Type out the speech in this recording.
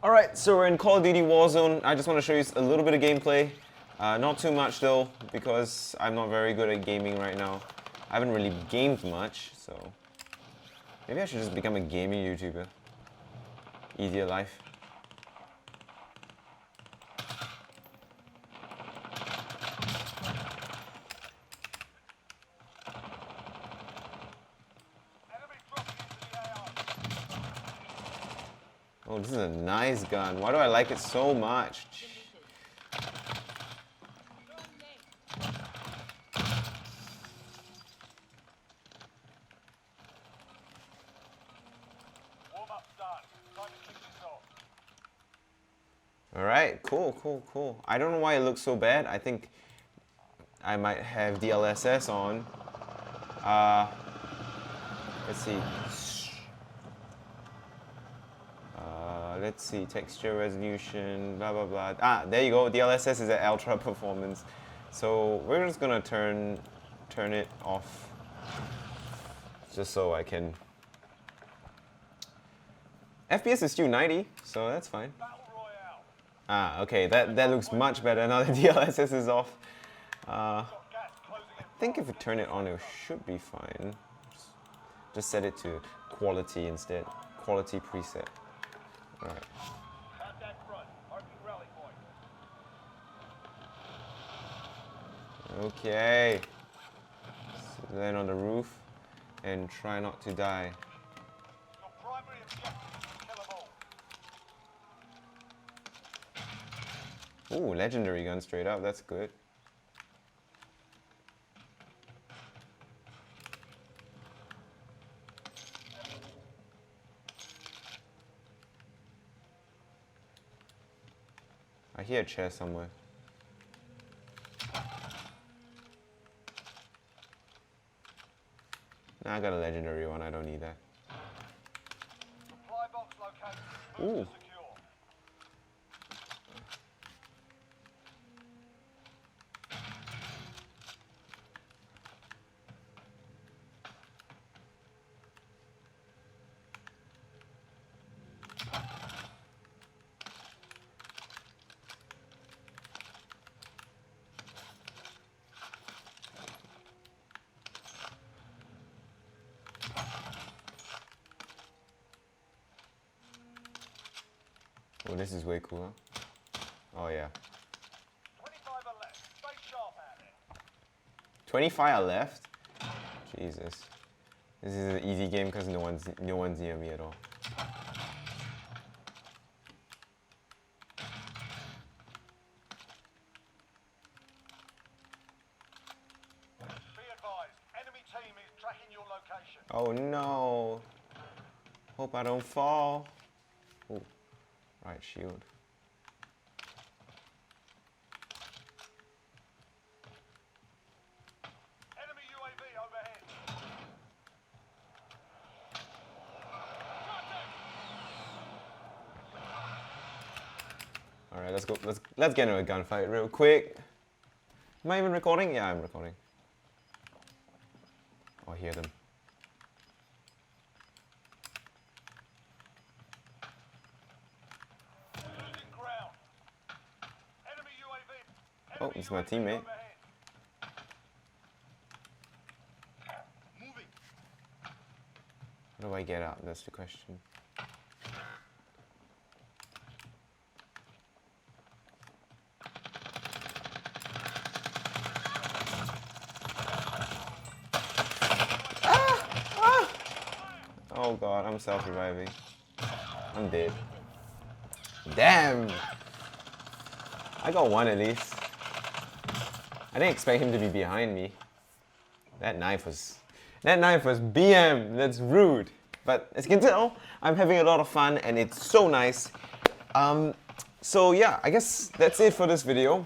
Alright, so we're in Call of Duty Warzone. I just want to show you a little bit of gameplay. Not too much though, because I'm not very good at gaming right now. I haven't really gamed much, so maybe I should just become a gaming YouTuber. Easier life. Oh, this is a nice gun. Why do I like it so much? Alright, cool. I don't know why it looks so bad. I think I might have DLSS on. Let's see. Let's see, texture resolution, blah blah blah. Ah, there you go. DLSS is at ultra performance. So we're just gonna turn it off, just so I can. FPS is still 90, so that's fine. Ah, okay, that looks much better now that DLSS is off. I think if we turn it on, it should be fine. Just set it to quality instead. Quality preset. Alright. Okay. So land on the roof and try not to die. Ooh, legendary gun straight up, that's good. I hear a chair somewhere. Nah, I got a legendary one, I don't need that. Ooh. Oh, this is way cooler. Oh yeah. 25 are left. Stay sharp out there. 25 are left? Jesus. This is an easy game because no one's near me at all. Be advised, enemy team is tracking your location. Oh no. Hope I don't fall. Ooh. Right, shield. Enemy UAV overhead. All right, let's go. Let's get into a gunfight real quick. Am I even recording? Yeah, I'm recording. I'll hear them. Oh, it's my teammate. How do I get out? That's the question. Oh god, I'm self-reviving. I'm dead. Damn! I got one at least. I didn't expect him to be behind me. That knife was BM. That's rude. But as you can tell, I'm having a lot of fun and it's so nice. So yeah, I guess that's it for this video.